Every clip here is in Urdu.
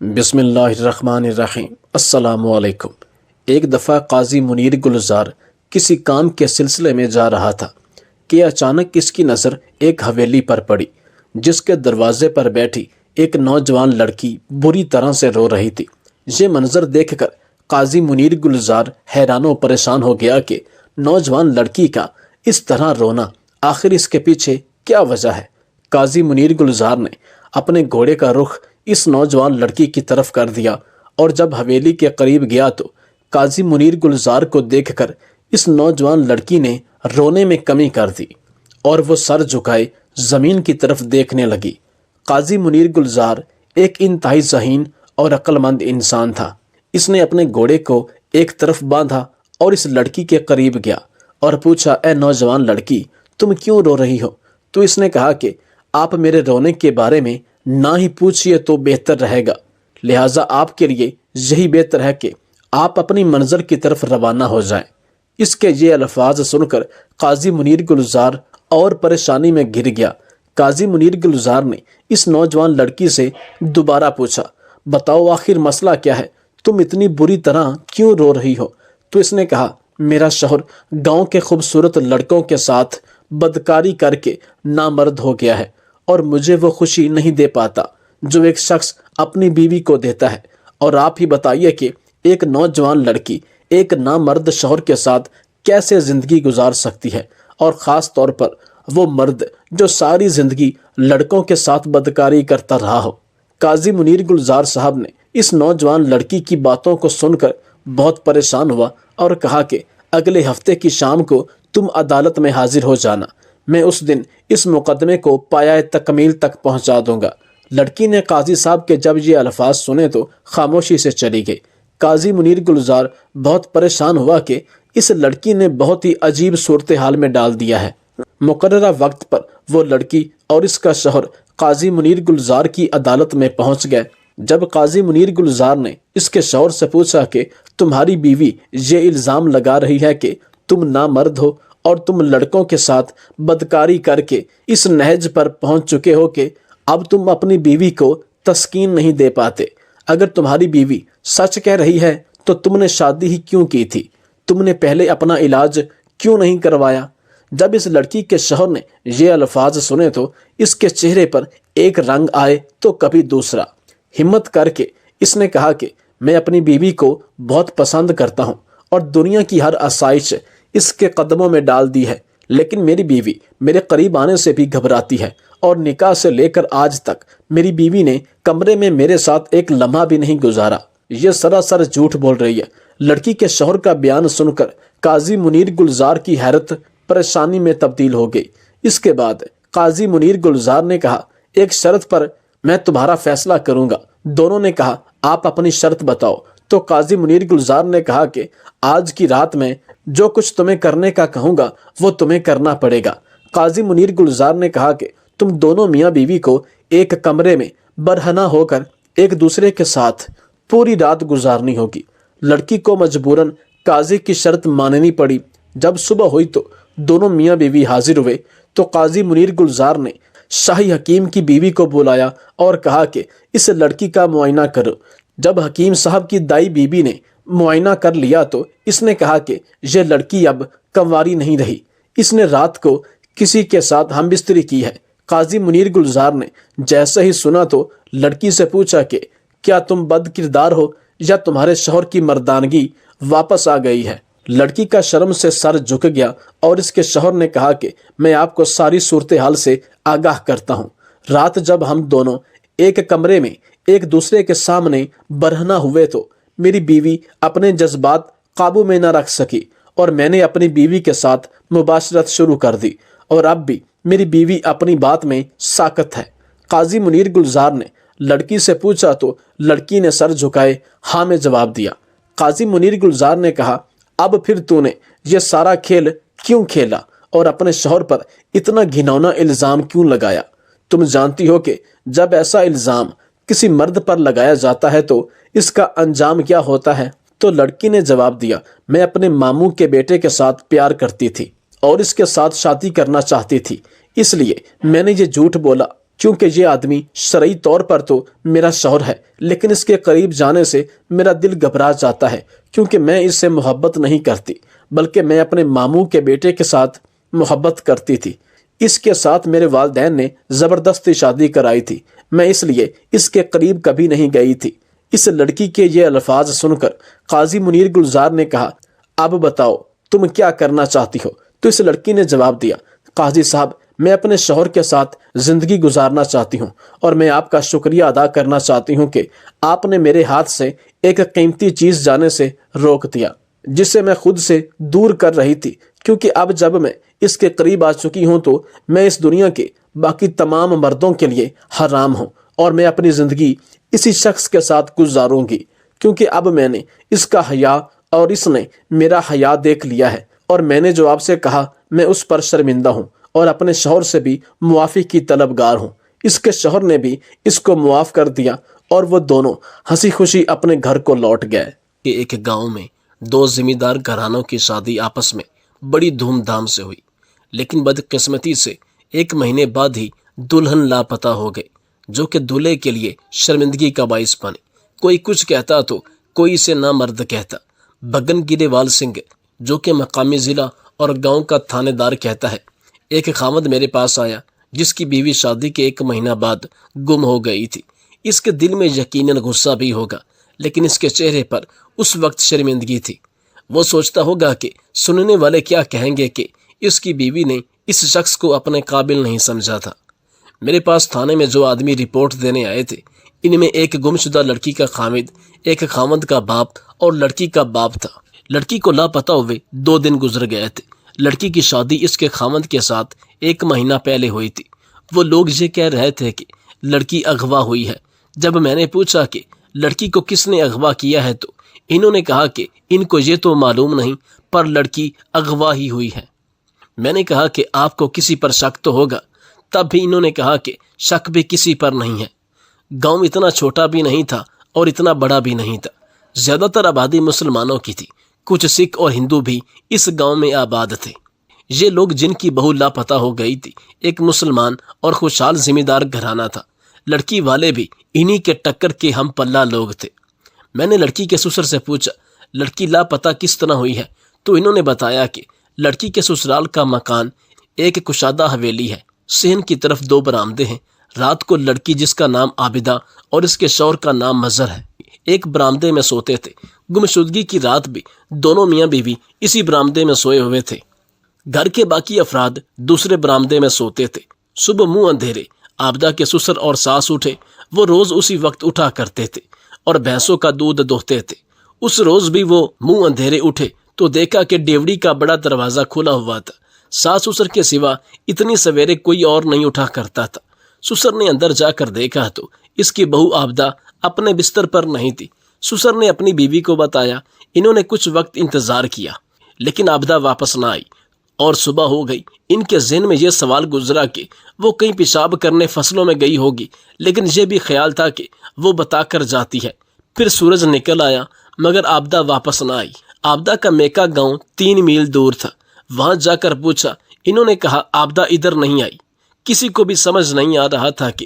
بسم اللہ الرحمن الرحیم۔ السلام علیکم۔ ایک دفعہ قاضی منیر گلزار کسی کام کے سلسلے میں جا رہا تھا کہ اچانک اس کی نظر ایک حویلی پر پڑی جس کے دروازے پر بیٹھی ایک نوجوان لڑکی بری طرح سے رو رہی تھی۔ یہ منظر دیکھ کر قاضی منیر گلزار حیران و پریشان ہو گیا کہ نوجوان لڑکی کا اس طرح رونا آخر اس کے پیچھے کیا وجہ ہے۔ قاضی منیر گلزار نے اپنے گھوڑے کا رخ اس نوجوان لڑکی کی طرف کر دیا اور جب حویلی کے قریب گیا تو قاضی منیر گلزار کو دیکھ کر اس نوجوان لڑکی نے رونے میں کمی کر دی اور وہ سر جھکائے زمین کی طرف دیکھنے لگی۔ قاضی منیر گلزار ایک انتہائی ذہین اور عقل مند انسان تھا۔ اس نے اپنے گھوڑے کو ایک طرف باندھا اور اس لڑکی کے قریب گیا اور پوچھا، اے نوجوان لڑکی، تم کیوں رو رہی ہو؟ تو اس نے کہا کہ آپ میرے رونے کے بارے میں نہ ہی پوچھئے تو بہتر رہے گا، لہٰذا آپ کے لیے یہی بہتر ہے کہ آپ اپنی منزل کی طرف روانہ ہو جائیں۔ اس کے یہ الفاظ سن کر قاضی منیر گلزار اور پریشانی میں گر گیا۔ قاضی منیر گلزار نے اس نوجوان لڑکی سے دوبارہ پوچھا، بتاؤ آخر مسئلہ کیا ہے؟ تم اتنی بری طرح کیوں رو رہی ہو؟ تو اس نے کہا، میرا شوہر گاؤں کے خوبصورت لڑکوں کے ساتھ بدکاری کر کے نامرد ہو گیا ہے اور مجھے وہ خوشی نہیں دے پاتا جو ایک شخص اپنی بیوی کو دیتا ہے، اور آپ ہی بتائیے کہ ایک نوجوان لڑکی ایک نامرد شوہر کے ساتھ کیسے زندگی گزار سکتی ہے، اور خاص طور پر وہ مرد جو ساری زندگی لڑکوں کے ساتھ بدکاری کرتا رہا ہو۔ قاضی منیر گلزار صاحب نے اس نوجوان لڑکی کی باتوں کو سن کر بہت پریشان ہوا اور کہا کہ اگلے ہفتے کی شام کو تم عدالت میں حاضر ہو جانا، میں اس دن اس مقدمے کو پایہ تکمیل تک پہنچا دوں گا۔ لڑکی نے قاضی صاحب کے جب یہ الفاظ سنے تو خاموشی سے چلی گئی۔ قاضی منیر گلزار بہت پریشان ہوا کہ اس لڑکی نے بہت ہی عجیب صورتحال میں ڈال دیا ہے۔ مقررہ وقت پر وہ لڑکی اور اس کا شوہر قاضی منیر گلزار کی عدالت میں پہنچ گئے۔ جب قاضی منیر گلزار نے اس کے شوہر سے پوچھا کہ تمہاری بیوی یہ الزام لگا رہی ہے کہ تم نامرد ہو اور تم لڑکوں کے ساتھ بدکاری کر کے اس نہج پر پہنچ چکے ہو کہ اب تم اپنی بیوی کو تسکین نہیں دے پاتے، اگر تمہاری بیوی سچ کہہ رہی ہے تو تم نے شادی ہی کیوں کی تھی؟ تم نے پہلے اپنا علاج کیوں نہیں کروایا؟ جب اس لڑکی کے شوہر نے یہ الفاظ سنے تو اس کے چہرے پر ایک رنگ آئے تو کبھی دوسرا۔ ہمت کر کے اس نے کہا کہ میں اپنی بیوی کو بہت پسند کرتا ہوں اور دنیا کی ہر آسائش اس کے قدموں میں ڈال دی ہے، لیکن میری بیوی میرے قریب آنے سے بھی گھبراتی ہے اور نکاح سے لے کر آج تک میری بیوی نے کمرے میں میرے ساتھ ایک لمحہ بھی نہیں گزارا۔ یہ سراسر جھوٹ بول رہی ہے۔ لڑکی کے شوہر کا بیان سن کر قاضی منیر گلزار کی حیرت پریشانی میں تبدیل ہو گئی۔ اس کے بعد قاضی منیر گلزار نے کہا، ایک شرط پر میں تمہارا فیصلہ کروں گا۔ دونوں نے کہا، آپ اپنی شرط بتاؤ۔ تو قاضی منیر گلزار نے کہا کہ آج کی رات میں جو کچھ تمہیں کرنے کا کہوں گا وہ تمہیں کرنا پڑے گا۔ قاضی منیر گلزار نے کہا کہ تم دونوں میاں بیوی کو ایک کمرے میں برہنہ ہو کر ایک دوسرے کے ساتھ پوری رات گزارنی ہوگی۔ لڑکی کو مجبوراً قاضی کی شرط ماننی پڑی۔ جب صبح ہوئی تو دونوں میاں بیوی حاضر ہوئے تو قاضی منیر گلزار نے شاہی حکیم کی بیوی کو بلایا اور کہا کہ اس لڑکی کا معائنہ کرو۔ جب حکیم صاحب کی دائی بیوی نے معائنہ کر لیا تو اس نے کہا کہ یہ لڑکی اب کنواری نہیں رہی، اس نے رات کو کسی کے ساتھ ہم بستری کی ہے۔ قاضی منیر گلزار نے جیسے ہی سنا تو لڑکی سے پوچھا کہ کیا تم بد کردار ہو یا تمہارے شوہر کی مردانگی واپس آ گئی ہے؟ لڑکی کا شرم سے سر جھک گیا اور اس کے شوہر نے کہا کہ میں آپ کو ساری صورتحال سے آگاہ کرتا ہوں۔ رات جب ہم دونوں ایک کمرے میں ایک دوسرے کے سامنے برہنہ ہوئے تو میری بیوی اپنے جذبات قابو میں نہ رکھ سکی اور میں نے اپنی بیوی کے ساتھ مباشرت شروع کر دی، اور اب بھی میری بیوی اپنی بات میں ساکت ہے۔ قاضی منیر گلزار نے لڑکی سے پوچھا تو لڑکی نے سر جھکائے ہاں میں جواب دیا۔ قاضی منیر گلزار نے کہا، اب پھر تو نے یہ سارا کھیل کیوں کھیلا اور اپنے شوہر پر اتنا گھناؤنا الزام کیوں لگایا؟ تم جانتی ہو کہ جب ایسا الزام کسی مرد پر لگایا جاتا ہے تو اس کا انجام کیا ہوتا ہے؟ تو لڑکی نے جواب دیا، میں اپنے ماموں کے بیٹے کے ساتھ پیار کرتی تھی اور اس کے ساتھ شادی کرنا چاہتی تھی، اس لیے میں نے یہ جھوٹ بولا کیونکہ یہ آدمی شرعی طور پر تو میرا شوہر ہے، لیکن اس کے قریب جانے سے میرا دل گھبرا جاتا ہے، کیونکہ میں اس سے محبت نہیں کرتی، بلکہ میں اپنے ماموں کے بیٹے کے ساتھ محبت کرتی تھی۔ اس کے ساتھ میرے والدین نے زبردستی شادی کرائی تھی، میں اس لیے اس کے قریب کبھی نہیں گئی تھی۔ اس لڑکی کے یہ الفاظ سن کر قاضی منیر گلزار نے کہا، اب بتاؤ تم کیا کرنا چاہتی ہو؟ تو اس لڑکی نے جواب دیا، قاضی صاحب میں اپنے شوہر کے ساتھ زندگی گزارنا چاہتی ہوں، اور میں آپ کا شکریہ ادا کرنا چاہتی ہوں کہ آپ نے میرے ہاتھ سے ایک قیمتی چیز جانے سے روک دیا جسے میں خود سے دور کر رہی تھی، کیونکہ اب جب میں اس کے قریب آ چکی ہوں تو میں اس دنیا کے باقی تمام مردوں کے لیے حرام ہوں، اور میں اپنی زندگی اسی شخص کے ساتھ گزاروں گی، کیونکہ اب میں نے اس کا حیا اور اس نے میرا حیا دیکھ لیا ہے، اور میں نے جو آپ سے کہا میں اس پر شرمندہ ہوں، اور اپنے شوہر سے بھی معافی کی طلبگار ہوں۔ اس کے شوہر نے بھی اس کو معاف کر دیا، اور وہ دونوں ہنسی خوشی اپنے گھر کو لوٹ گئے۔ ایک گاؤں میں دو زمیندار گھرانوں کی شادی آپس میں بڑی دھوم دھام سے ہوئی، لیکن بدقسمتی سے ایک مہینے بعد ہی دلہن لاپتہ ہو گئی، جو کہ دولہے کے لیے شرمندگی کا باعث بنی۔ کوئی کچھ کہتا تو کوئی اسے نامرد کہتا۔ بگن گرے وال سنگھ، جو کہ مقامی ضلع اور گاؤں کا تھانے دار، کہتا ہے، ایک خاوند میرے پاس آیا جس کی بیوی شادی کے ایک مہینہ بعد گم ہو گئی تھی۔ اس کے دل میں یقیناً غصہ بھی ہوگا، لیکن اس کے چہرے پر اس وقت شرمندگی تھی۔ وہ سوچتا ہوگا کہ سننے والے کیا کہیں گے کہ اس کی بیوی نے اس شخص کو اپنے قابل نہیں سمجھا تھا۔ میرے پاس تھانے میں جو آدمی رپورٹ دینے آئے تھے، ان میں ایک گمشدہ لڑکی کا خامد، ایک خاوند کا باپ اور لڑکی کا باپ تھا۔ لڑکی کو لاپتہ ہوئے 2 دن گزر گئے تھے۔ لڑکی کی شادی اس کے خاوند کے ساتھ 1 مہینہ پہلے ہوئی تھی۔ وہ لوگ یہ کہہ رہے تھے کہ لڑکی اغوا ہوئی ہے۔ جب میں نے پوچھا کہ لڑکی کو کس نے اغوا کیا ہے تو انہوں نے کہا کہ ان کو یہ تو معلوم نہیں، پر لڑکی اغوا ہی ہوئی ہے۔ میں نے کہا کہ آپ کو کسی پر شک تو ہوگا؟ تب بھی انہوں نے کہا کہ شک بھی کسی پر نہیں ہے۔ گاؤں اتنا چھوٹا بھی نہیں تھا اور اتنا بڑا بھی نہیں تھا۔ زیادہ تر آبادی مسلمانوں کی تھی، کچھ سکھ اور ہندو بھی اس گاؤں میں آباد تھے۔ یہ لوگ جن کی بہو لاپتہ ہو گئی تھی ایک مسلمان اور خوشحال زمیندار گھرانہ تھا۔ لڑکی والے بھی انہی کے ٹکر کے ہم پلہ لوگ تھے۔ میں نے لڑکی کے سسر سے پوچھا، لڑکی لاپتہ کس طرح ہوئی ہے؟ تو انہوں نے بتایا کہ لڑکی کے سسرال کا مکان ایک کشادہ حویلی ہے، صحن کی طرف 2 برآمدے ہیں۔ رات کو لڑکی، جس کا نام عابدہ اور اس کے شوہر کا نام مظہر ہے، ایک برآمدے میں سوتے تھے۔ گمشدگی کی رات بھی دونوں میاں بیوی اسی برآمدے میں سوئے ہوئے تھے۔ گھر کے باقی افراد دوسرے برآمدے میں سوتے تھے۔ صبح منہ اندھیرے عابدہ کے سسر اور ساس اٹھے۔ وہ روز اسی وقت اٹھا کرتے تھے اور بھینسوں کا دودھ دوہتے تھے۔ اس روز بھی وہ منہ اندھیرے اٹھے تو دیکھا کہ ڈیوڑی کا بڑا دروازہ کھلا ہوا تھا۔ ساس سسر کے سوا اتنی سویرے کوئی اور نہیں اٹھا کرتا تھا۔ سسر نے اندر جا کر دیکھا تو اس کی بہو عابدہ اپنے بستر پر نہیں تھی۔ سسر نے اپنی بیوی کو بتایا۔ انہوں نے کچھ وقت انتظار کیا، لیکن عابدہ واپس نہ آئی اور صبح ہو گئی۔ ان کے ذہن میں یہ سوال گزرا کہ وہ کہیں پیشاب کرنے فصلوں میں گئی ہوگی، لیکن یہ بھی خیال تھا کہ وہ بتا کر جاتی ہے۔ پھر سورج نکل آیا مگر عابدہ واپس نہ آئی۔ عابدہ کا میکا گاؤں 3 میل دور تھا۔ وہاں جا کر پوچھا، انہوں نے کہا عابدہ ادھر نہیں آئی۔ کسی کو بھی سمجھ نہیں آ رہا تھا کہ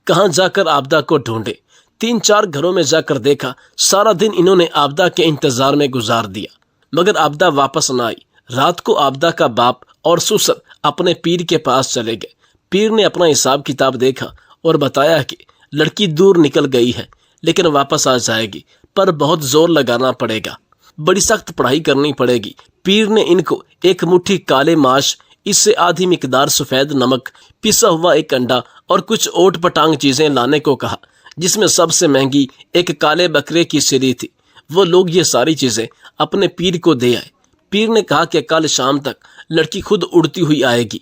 کہاں جا کر عابدہ کو ڈھونڈے۔ 3-4 گھروں میں جا کر دیکھا۔ سارا دن انہوں نے عابدہ کے انتظار میں گزار دیا مگر عابدہ واپس نہ آئی۔ رات کو عابدہ کا باپ اور سسر اپنے پیر کے پاس چلے گئے۔ پیر نے اپنا حساب کتاب دیکھا اور بتایا کہ لڑکی دور نکل گئی ہے، لیکن واپس آ جائے گی، پر بہت زور لگانا پڑے گا، بڑی سخت پڑھائی کرنی پڑے گی۔ پیر نے ان کو 1 مٹھی کالے ماش، اس سے آدھی مقدار سفید نمک، پسا ہوا 1 انڈا اور کچھ اوٹ پٹانگ چیزیں لانے کو کہا، جس میں سب سے مہنگی ایک کالے بکرے کی سری تھی۔ وہ لوگ یہ ساری چیزیں اپنے پیر کو دے آئے۔ پیر نے کہا کہ کل شام تک لڑکی خود اڑتی ہوئی آئے گی۔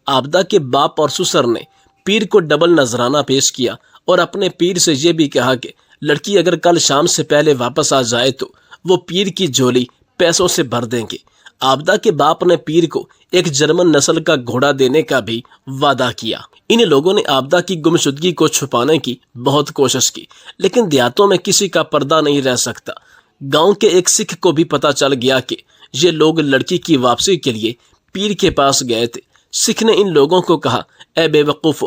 عابدہ کے باپ اور سسر نے پیر کو ڈبل نذرانہ پیش کیا اور اپنے پیر سے یہ بھی کہا کہ لڑکی اگر کل شام سے پہلے واپس آ جائے تو وہ پیر کی جھولی پیسوں سے بھر دیں گے۔ عابدہ کے باپ نے پیر کو ایک جرمن نسل کا گھوڑا دینے کا بھی وعدہ کیا۔ ان لوگوں نے عابدہ کی گمشدگی کو چھپانے کی بہت کوشش کی، لیکن دیہاتوں میں کسی کا پردہ نہیں رہ سکتا۔ گاؤں کے ایک سکھ کو بھی پتہ چل گیا کہ یہ لوگ لڑکی کی واپسی کے لیے پیر کے پاس گئے تھے۔ سکھ نے ان لوگوں کو کہا، اے بے وقوفو،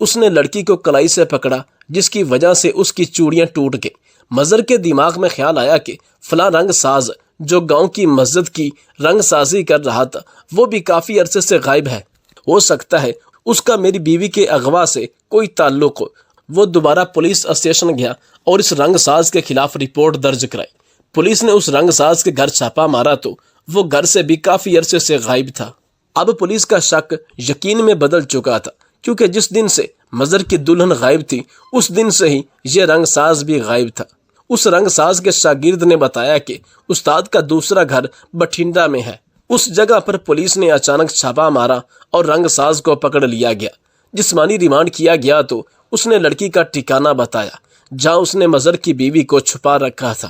اس نے لڑکی کو کلائی سے پکڑا، جس کی وجہ سے اس کی چوڑیاں ٹوٹ گئیں۔ مظہر کے دماغ میں خیال آیا کہ فلاں رنگ ساز جو گاؤں کی مسجد کی رنگ سازی کر رہا تھا وہ بھی کافی عرصے سے غائب ہے، ہو سکتا ہے اس کا میری بیوی کے اغوا سے کوئی تعلق ہو۔ وہ دوبارہ پولیس اسٹیشن گیا اور اس رنگ ساز کے خلاف رپورٹ درج کرائی۔ پولیس نے اس رنگ ساز کے گھر چھاپا مارا تو وہ گھر سے بھی کافی عرصے سے غائب تھا۔ اب پولیس کا شک یقین میں بدل چکا تھا، کیونکہ جس دن سے مظہر کی دلہن غائب تھی اس دن سے ہی یہ رنگ ساز بھی غائب تھا۔ اس رنگ ساز کے شاگرد نے بتایا کہ استاد کا دوسرا گھر بٹھنڈا میں ہے۔ اس جگہ پر پولیس نے اچانک چھاپا مارا اور رنگ ساز کو پکڑ لیا گیا۔ جسمانی ریمانڈ کیا گیا تو اس نے لڑکی کا ٹھکانہ بتایا جہاں اس نے مظہر کی بیوی کو چھپا رکھا تھا۔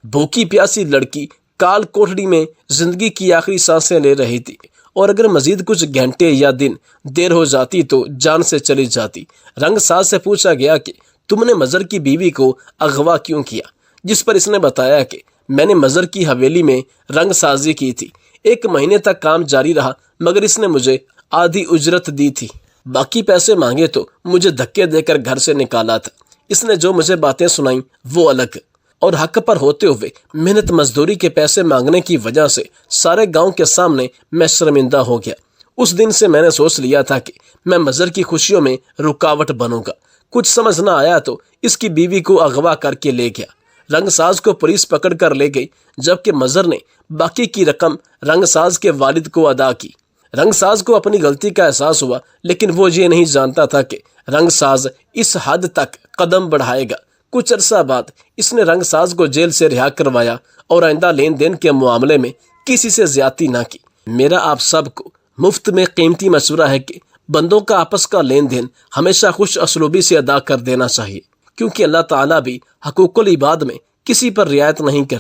بھوکی پیاسی لڑکی کال کوٹڑی میں زندگی کی آخری سانسیں لے رہی تھی، اور اگر مزید کچھ گھنٹے یا دن دیر ہو جاتی تو جان سے چلی جاتی۔ رنگ ساز سے پوچھا گیا کہ تم نے مظہر کی بیوی کو اغوا کیوں کیا، جس پر اس نے بتایا کہ میں نے مظہر کی حویلی میں رنگ سازی کی تھی۔ 1 مہینے تک کام جاری رہا، مگر اس نے مجھے آدھی اجرت دی تھی، باقی پیسے مانگے تو مجھے دھکے دے کر گھر سے نکالا تھا۔ اس نے جو مجھے باتیں سنائیں وہ الگ، اور حق پر ہوتے ہوئے محنت مزدوری کے پیسے مانگنے کی وجہ سے سارے گاؤں کے سامنے میں شرمندہ ہو گیا۔ اس دن سے میں نے سوچ لیا تھا کہ میں مظہر کی خوشیوں میں رکاوٹ بنوں گا۔ کچھ سمجھ نہ آیا تو اس کی بیوی کو اغوا کر کے لے گیا۔ رنگ ساز کو پولیس پکڑ کر لے گئی، جبکہ مظہر نے باقی کی رقم رنگ ساز کے والد کو ادا کی۔ رنگ ساز کو اپنی غلطی کا احساس ہوا، لیکن وہ یہ نہیں جانتا تھا کہ رنگ ساز اس حد تک قدم بڑھائے گا۔ کچھ عرصہ بعد اس نے رنگ ساز کو جیل سے رہا کروایا اور آئندہ لین دین کے معاملے میں کسی سے زیادتی نہ کی۔ میرا آپ سب کو مفت میں قیمتی مشورہ ہے کہ بندوں کا آپس کا لین دین ہمیشہ خوش اسلوبی سے ادا کر دینا چاہیے، کیونکہ اللہ تعالیٰ بھی حقوق العباد میں کسی پر رعایت نہیں کرتا۔